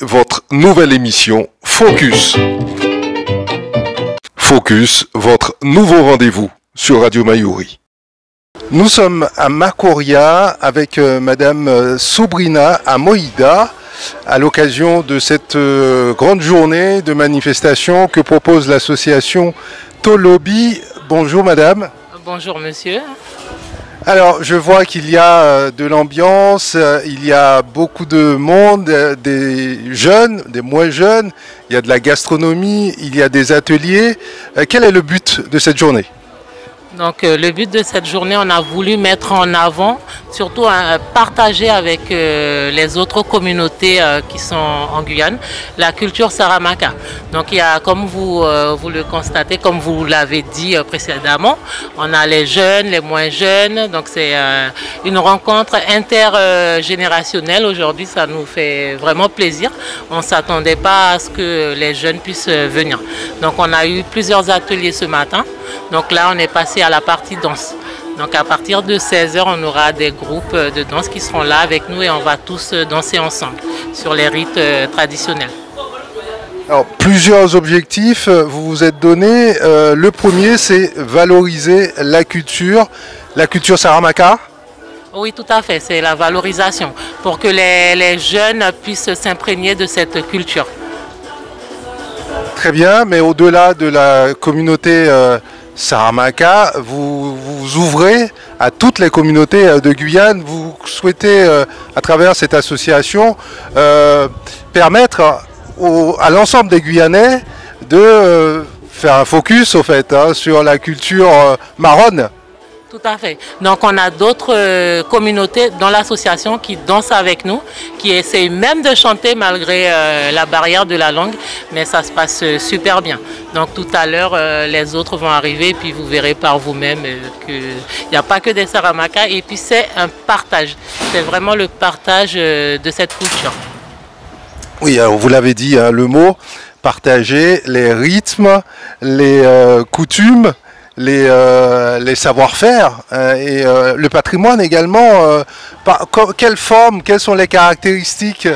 Votre nouvelle émission Focus. Focus, votre nouveau rendez-vous sur Radio Mayuri. Nous sommes à Makoria avec Madame Sobrina Amoïda à l'occasion de cette grande journée de manifestation que propose l'association Tolobi. Bonjour Madame. Bonjour monsieur. Alors, je vois qu'il y a de l'ambiance, il y a beaucoup de monde, des jeunes, des moins jeunes, il y a de la gastronomie, il y a des ateliers. Quel est le but de cette journée ? Donc le but de cette journée, on a voulu mettre en avant, surtout partager avec les autres communautés qui sont en Guyane, la culture Saramaka. Donc il y a, comme vous le constatez, comme vous l'avez dit précédemment, on a les jeunes, les moins jeunes. Donc c'est une rencontre intergénérationnelle. Aujourd'hui, ça nous fait vraiment plaisir. On ne s'attendait pas à ce que les jeunes puissent venir. Donc on a eu plusieurs ateliers ce matin. Donc là, on est passé à la partie danse. Donc à partir de 16h, on aura des groupes de danse qui seront là avec nous et on va tous danser ensemble sur les rites traditionnels. Alors, plusieurs objectifs vous vous êtes donnés. Le premier, c'est valoriser la culture Saramaka. Oui, tout à fait. C'est la valorisation pour que les jeunes puissent s'imprégner de cette culture. Très bien, mais au-delà de la communauté Saramaka, vous ouvrez à toutes les communautés de Guyane. Vous souhaitez, à travers cette association, permettre à l'ensemble des Guyanais de faire un focus au fait, sur la culture marronne. Tout à fait. Donc on a d'autres communautés dans l'association qui dansent avec nous, qui essayent même de chanter malgré la barrière de la langue, mais ça se passe super bien. Donc tout à l'heure, les autres vont arriver et puis vous verrez par vous-même qu'il n'y a pas que des Saramaka et puis c'est un partage. C'est vraiment le partage de cette culture. Oui, alors vous l'avez dit, le mot, partager les rythmes, les coutumes, les savoir-faire et le patrimoine également. Quelle forme, quelles sont les caractéristiques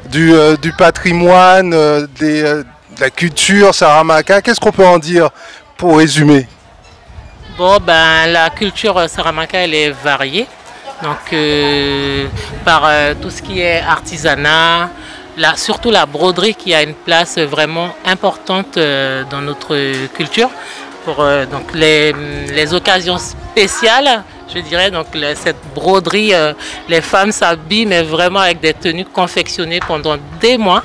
du patrimoine, de la culture Saramaka? Qu'est-ce qu'on peut en dire pour résumer? Bon, ben, la culture Saramaka, elle est variée. Donc, par tout ce qui est artisanat, surtout la broderie qui a une place vraiment importante dans notre culture. Pour donc les occasions spéciales, je dirais, donc cette broderie, les femmes s'habillent mais vraiment avec des tenues confectionnées pendant des mois,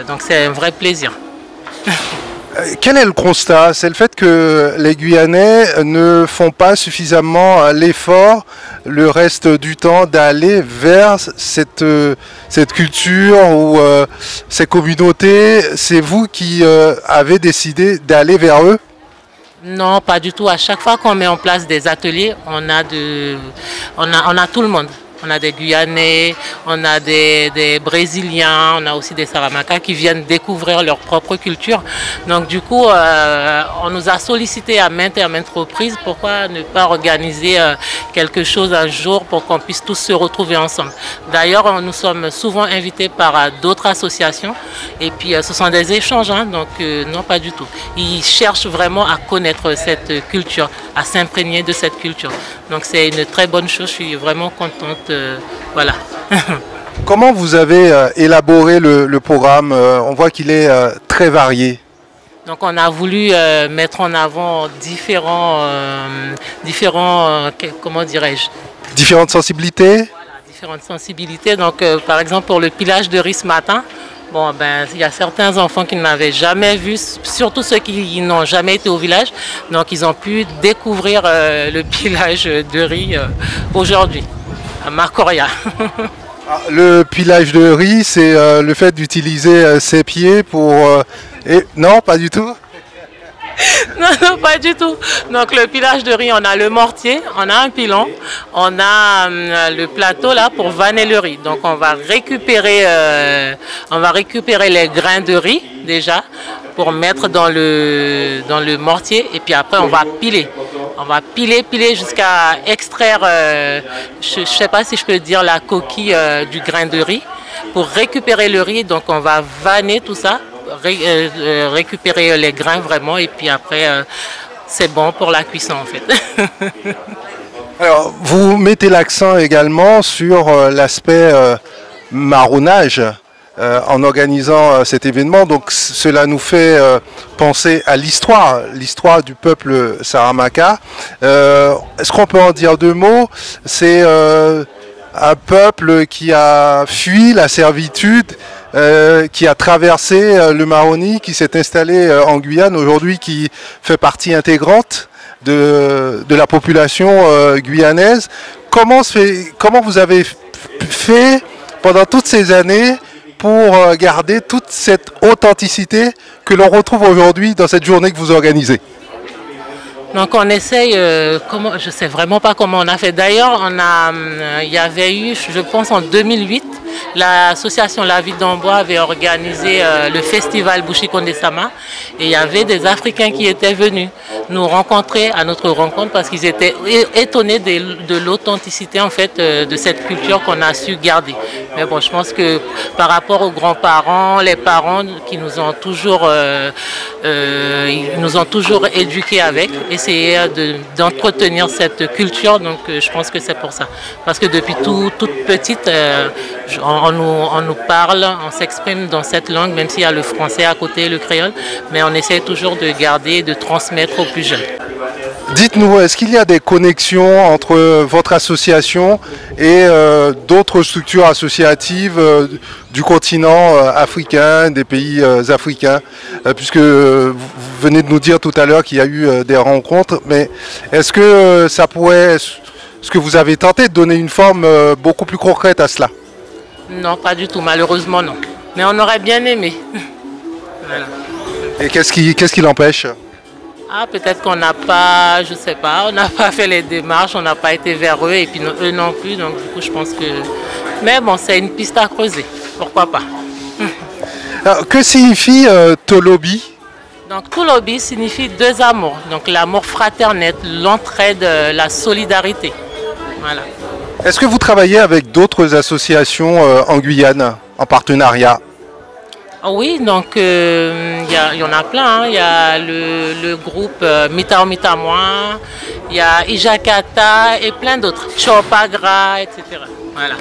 donc c'est un vrai plaisir. Quel est le constat? C'est le fait que les Guyanais ne font pas suffisamment l'effort le reste du temps d'aller vers cette culture ou ces communautés. C'est vous qui avez décidé d'aller vers eux? Non, pas du tout. À chaque fois qu'on met en place des ateliers, on a tout le monde. On a des Guyanais, on a des Brésiliens, on a aussi des Saramaka qui viennent découvrir leur propre culture. Donc du coup, on nous a sollicité à maintes reprises. Pourquoi ne pas organiser quelque chose un jour pour qu'on puisse tous se retrouver ensemble. D'ailleurs, nous sommes souvent invités par d'autres associations et puis ce sont des échanges, donc non, pas du tout. Ils cherchent vraiment à connaître cette culture, à s'imprégner de cette culture. Donc c'est une très bonne chose, je suis vraiment contente. Voilà. Comment vous avez élaboré le programme? On voit qu'il est très varié. Donc on a voulu mettre en avant différents comment dirais-je? Différentes sensibilités? Voilà, différentes sensibilités. Donc par exemple pour le pilage de riz ce matin, bon, ben, il y a certains enfants qui n'avaient jamais vu, surtout ceux qui n'ont jamais été au village. Donc ils ont pu découvrir le pilage de riz aujourd'hui à Makoria. Le pilage de riz, c'est le fait d'utiliser ses pieds pour... Non, pas du tout? Non, pas du tout. Donc le pilage de riz, on a le mortier, on a un pilon, on a le plateau là pour vanner le riz. Donc on va récupérer les grains de riz déjà pour mettre dans le mortier et puis après on va piler. On va piler jusqu'à extraire, je ne sais pas si je peux dire la coquille du grain de riz. pour récupérer le riz. Donc on va vanner tout ça, récupérer les grains vraiment et puis après c'est bon pour la cuisson en fait. Alors, vous mettez l'accent également sur l'aspect marronnage en organisant cet événement. Donc cela nous fait penser à l'histoire du peuple Saramaka. Est-ce qu'on peut en dire deux mots? C'est un peuple qui a fui la servitude, qui a traversé le Maroni, qui s'est installé en Guyane aujourd'hui, qui fait partie intégrante de la population guyanaise. Comment vous avez fait pendant toutes ces années pour garder toute cette authenticité que l'on retrouve aujourd'hui dans cette journée que vous organisez? Donc on essaye, je ne sais vraiment pas comment on a fait. D'ailleurs, il y avait eu, je pense en 2008, l'association La Vie d'Amboise avait organisé le festival Bouchikonde Sama et il y avait des Africains qui étaient venus nous rencontrer à notre rencontre parce qu'ils étaient étonnés de l'authenticité en fait de cette culture qu'on a su garder. Mais bon, je pense que par rapport aux grands-parents, les parents qui nous ont toujours éduqués avec, essayer d'entretenir cette culture, donc je pense que c'est pour ça. Parce que depuis toute petite, on nous parle, on s'exprime dans cette langue, même s'il y a le français à côté, le créole, mais on essaie toujours de garder, de transmettre aux plus jeunes. Dites-nous, est-ce qu'il y a des connexions entre votre association et d'autres structures associatives du continent africain, des pays africains, puisque vous venez de nous dire tout à l'heure qu'il y a eu des rencontres, mais est-ce que est-ce que vous avez tenté de donner une forme beaucoup plus concrète à cela? Non, pas du tout, malheureusement non. Mais on aurait bien aimé. Voilà. Et qu'est-ce qui l'empêche? Ah, peut-être qu'on n'a pas, je sais pas, on n'a pas fait les démarches, on n'a pas été vers eux et puis eux non plus, donc du coup je pense que... Mais bon, c'est une piste à creuser, pourquoi pas. Alors, que signifie Tolobi? Donc Tolobi signifie deux amours, donc l'amour fraternel, l'entraide, la solidarité. Voilà. Est-ce que vous travaillez avec d'autres associations en Guyane, en partenariat? Oui, donc il y en a plein. Il y a le groupe Mitao Mitamoin, il y a Ijakata et plein d'autres, Chopagra, etc. Voilà.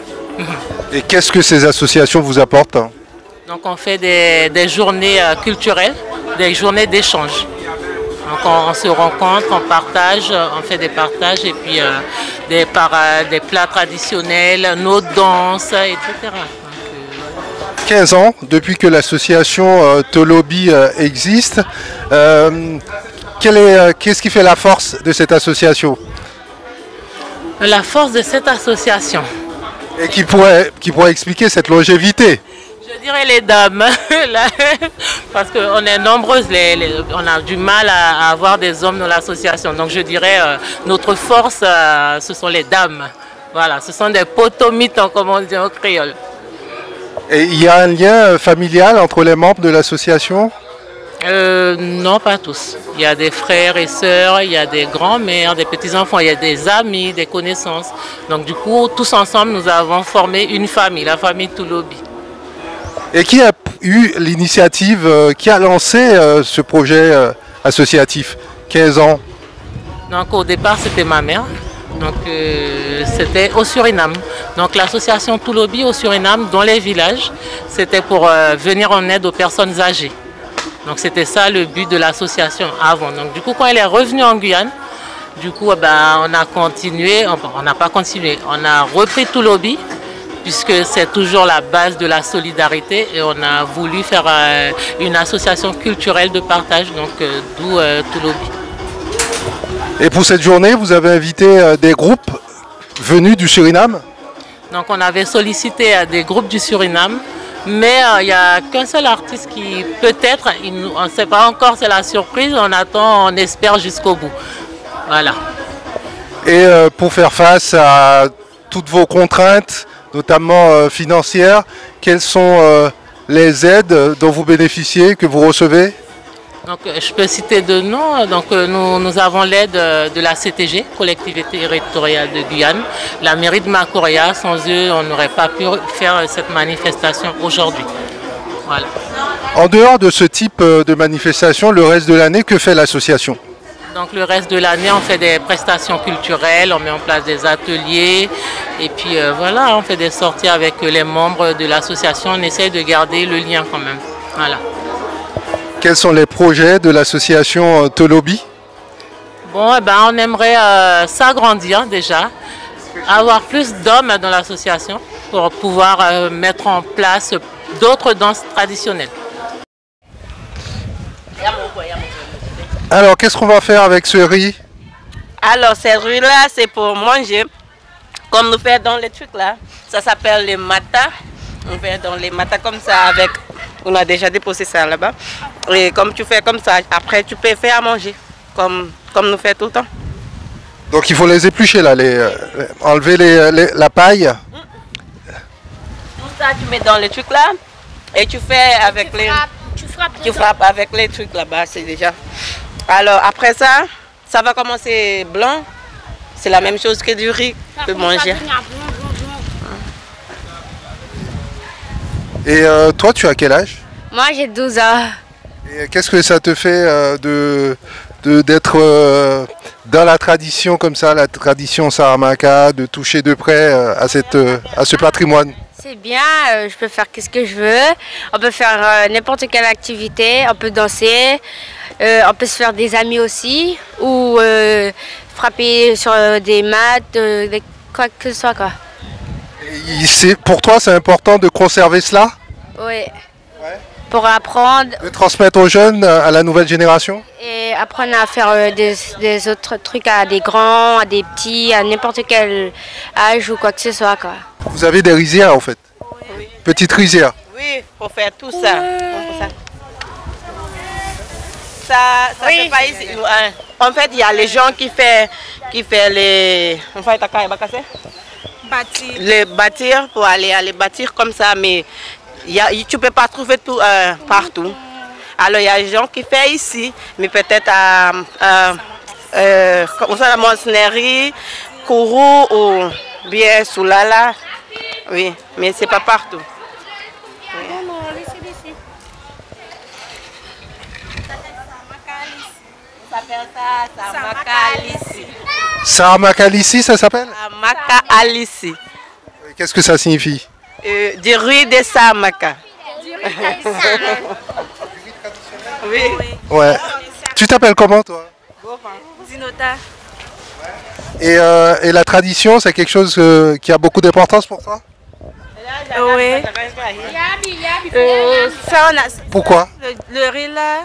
Et qu'est-ce que ces associations vous apportent? Donc on fait des journées culturelles, des journées d'échange. Donc on se rencontre, on partage, on fait des partages et puis des plats traditionnels, nos danses, etc. 15 ans depuis que l'association Tolobi existe. Qu'est-ce qui fait la force de cette association? La force de cette association. Et qui pourrait expliquer cette longévité? Je dirais les dames, parce qu'on est nombreuses, on a du mal à avoir des hommes dans l'association. Donc je dirais notre force, ce sont les dames. Voilà, ce sont des potomites, comme on dit en créole. Et il y a un lien familial entre les membres de l'association? Non, pas tous. Il y a des frères et sœurs, il y a des grands-mères, des petits-enfants, il y a des amis, des connaissances. Donc du coup, tous ensemble, nous avons formé une famille, la famille Tolobi. Et qui a eu l'initiative, qui a lancé ce projet associatif? 15 ans. Donc au départ, c'était ma mère. Donc c'était au Suriname. Donc l'association Tolobi au Suriname, dans les villages, c'était pour venir en aide aux personnes âgées. Donc c'était ça le but de l'association avant. Donc du coup, quand elle est revenue en Guyane, du coup, on a continué, on n'a pas continué, on a repris Tolobi, puisque c'est toujours la base de la solidarité et on a voulu faire une association culturelle de partage, donc d'où Tolobi. Et pour cette journée, vous avez invité des groupes venus du Suriname? Donc on avait sollicité des groupes du Suriname, mais il n'y a qu'un seul artiste qui peut-être, on ne sait pas encore, c'est la surprise, on attend, on espère jusqu'au bout. Voilà. Et pour faire face à toutes vos contraintes, notamment financières, quelles sont les aides dont vous bénéficiez, que vous recevez? Donc, je peux citer deux noms. Donc, nous avons l'aide de la CTG, Collectivité territoriale de Guyane, la mairie de Macoria. Sans eux, on n'aurait pas pu faire cette manifestation aujourd'hui. Voilà. En dehors de ce type de manifestation, le reste de l'année, que fait l'association? Donc le reste de l'année, on fait des prestations culturelles, on met en place des ateliers et puis voilà, on fait des sorties avec les membres de l'association. On essaie de garder le lien quand même. Voilà. Quels sont les projets de l'association Tolobi? Bon, eh ben, on aimerait s'agrandir déjà, avoir plus d'hommes dans l'association pour pouvoir mettre en place d'autres danses traditionnelles. Alors, qu'est-ce qu'on va faire avec ce riz? Alors, ces riz-là, c'est pour manger, comme nous faisons dans les trucs là. Ça s'appelle les matas. On fait dans les matas comme ça avec... On a déjà déposé ça là-bas. Et comme tu fais comme ça, après tu peux faire à manger, comme nous faisons tout le temps. Donc il faut les éplucher là, enlever la paille. Tout ça, tu mets dans les trucs là et tu fais avec tu frappes avec les trucs là-bas, c'est déjà... Alors après ça, ça va commencer blanc. C'est la même chose que du riz que manger. Et toi, tu as quel âge? Moi, j'ai 12 ans. Et qu'est-ce que ça te fait d'être dans la tradition comme ça, la tradition Saramaka, de toucher de près à ce patrimoine? C'est bien, je peux faire ce que je veux. On peut faire n'importe quelle activité, on peut danser, on peut se faire des amis aussi, ou frapper sur des maths, quoi que ce soit, quoi. Pour toi, c'est important de conserver cela? Oui. Pour apprendre. De transmettre aux jeunes, à la nouvelle génération? Et apprendre à faire des autres trucs à des grands, à des petits, à n'importe quel âge ou quoi que ce soit, quoi. Vous avez des rizières en fait? Oui. Petites rizières? Oui, pour faire tout ça. Ça oui. Fait pas ici. En fait, il y a les gens qui fait les... Les bâtir pour aller bâtir comme ça, mais tu ne peux pas trouver tout partout. Alors il y a des gens qui font ici, mais peut-être à la Moncenerie, Kourou ou bien Soulala. Oui, mais c'est pas partout. Oui. Ça s'appelle Saramaka-Alissi. Saramaka-Alissi, ça s'appelle? Saramaka-Alissi. Qu'est-ce que ça signifie? Du riz de Saramaka. Du riz traditionnel. Oui. Ouais. Tu t'appelles comment toi? Zinota. Et la tradition, c'est quelque chose qui a beaucoup d'importance pour toi? Oui. Pourquoi? Le riz là,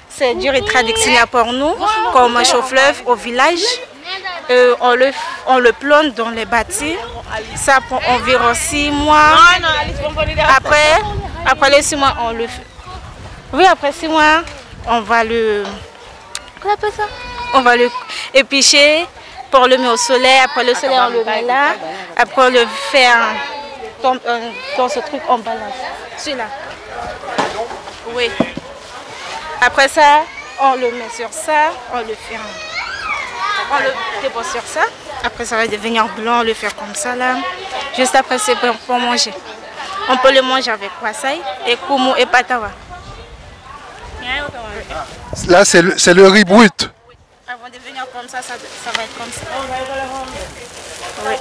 c'est du riz traditionnel pour nous, comme un chauffe-fleuve au village. On le plante dans les bâtis. Ça prend environ 6 mois. Après les 6 mois, on le fait. Oui, après 6 mois, on va le... Comment on appelle ça? On va le éplucher pour le mettre au soleil. Après le soleil, on le met là. Après, on le fait dans ce truc, on balance. Celui-là. Oui. Après ça, on le met sur ça, on le fait. On le dépose sur ça. Après, ça va devenir blanc, on le fait comme ça là. Juste après, c'est pour manger. On peut le manger avec wasai et koumou et patawa. Là, c'est le riz brut. Avant de venir comme ça, ça va être comme ça. Oui.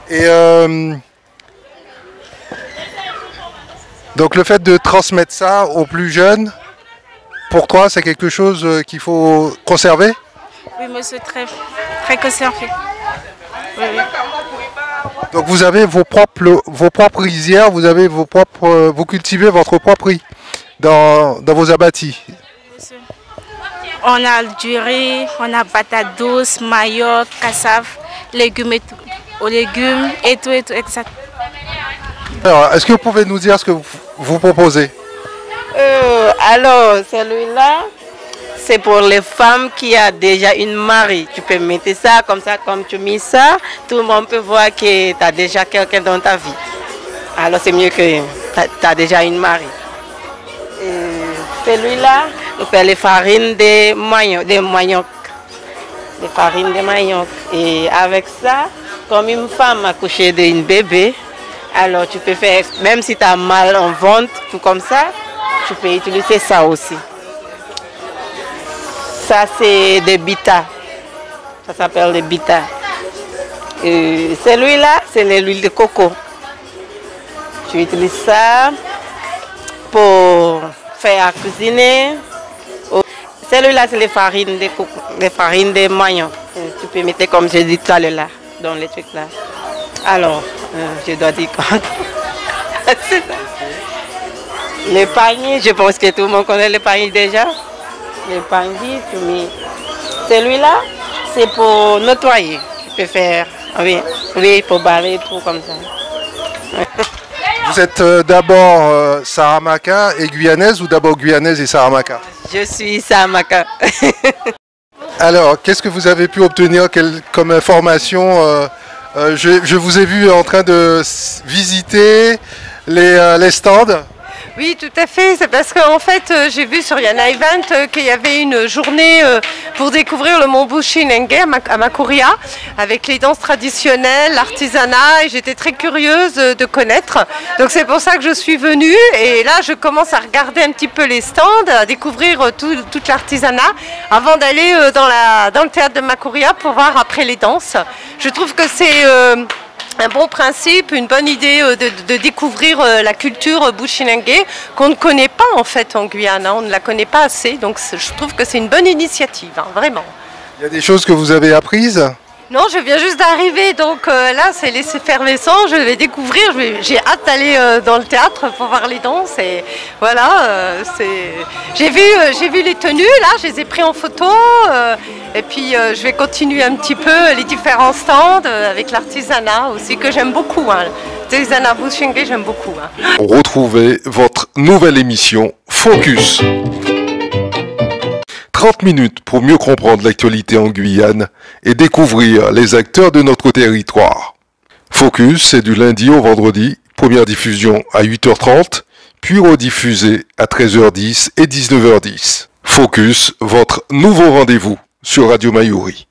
Et donc le fait de transmettre ça aux plus jeunes, pour toi, c'est quelque chose qu'il faut conserver? Oui, monsieur, très conservé. Oui, oui. Donc vous avez vos propres rizières, vous cultivez votre propre riz dans vos abattis. Monsieur. On a du riz, on a patates douces, maillot, cassave, légumes et tout, exact. Alors, est-ce que vous pouvez nous dire ce que vous proposez? Alors, celui-là, c'est pour les femmes qui ont déjà une mari. Tu peux mettre ça, comme tu mets ça, tout le monde peut voir que tu as déjà quelqu'un dans ta vie. Alors, c'est mieux que tu as déjà une mari. Celui-là, on fait les farines des manioc. Les farines de manioc. Et avec ça, comme une femme accouchée d'un bébé, alors tu peux faire, même si tu as mal en ventre, tout comme ça, tu peux utiliser ça aussi. Ça c'est des bitas. Ça s'appelle des bitas. Celui-là, c'est l'huile de coco. Tu utilises ça pour faire cuisiner. Celui-là, c'est les farines de coco, les farines de manioc. Tu peux mettre comme je dis tout à l'heure là, dans les trucs là. Alors, je dois dire quoi? C'est ça. Les paniers, je pense que tout le monde connaît les paniers déjà. Les paniers, tu mets. Celui-là, c'est pour nettoyer. Tu peux faire, oui, pour barrer tout comme ça. Vous êtes d'abord Saramaka et guyanaise ou d'abord guyanaise et Saramaka? Je suis Saramaka. Alors, qu'est-ce que vous avez pu obtenir comme information? Je vous ai vu en train de visiter les stands. Oui, tout à fait. C'est parce qu'en fait, j'ai vu sur Yana Event qu'il y avait une journée pour découvrir le mont Bushinengue à Makuria, avec les danses traditionnelles, l'artisanat, et j'étais très curieuse de connaître. Donc c'est pour ça que je suis venue, et là je commence à regarder un petit peu les stands, à découvrir tout l'artisanat, avant d'aller dans le théâtre de Makuria pour voir après les danses. Je trouve que c'est un bon principe, une bonne idée de découvrir la culture bushinengue qu'on ne connaît pas en fait en Guyane, hein, on ne la connaît pas assez, donc je trouve que c'est une bonne initiative, hein, vraiment. Il y a des choses que vous avez apprises? Non, je viens juste d'arriver, donc là c'est l'effervescence, je vais découvrir, j'ai hâte d'aller dans le théâtre pour voir les danses et voilà, j'ai vu les tenues là, je les ai pris en photo et puis je vais continuer un petit peu les différents stands avec l'artisanat aussi que j'aime beaucoup, hein. L'artisanat bushinengue j'aime beaucoup. Hein. Retrouvez votre nouvelle émission Focus. 30 minutes pour mieux comprendre l'actualité en Guyane et découvrir les acteurs de notre territoire. Focus, c'est du lundi au vendredi, première diffusion à 8h30, puis rediffusée à 13h10 et 19h10. Focus, votre nouveau rendez-vous sur Radio Mayuri.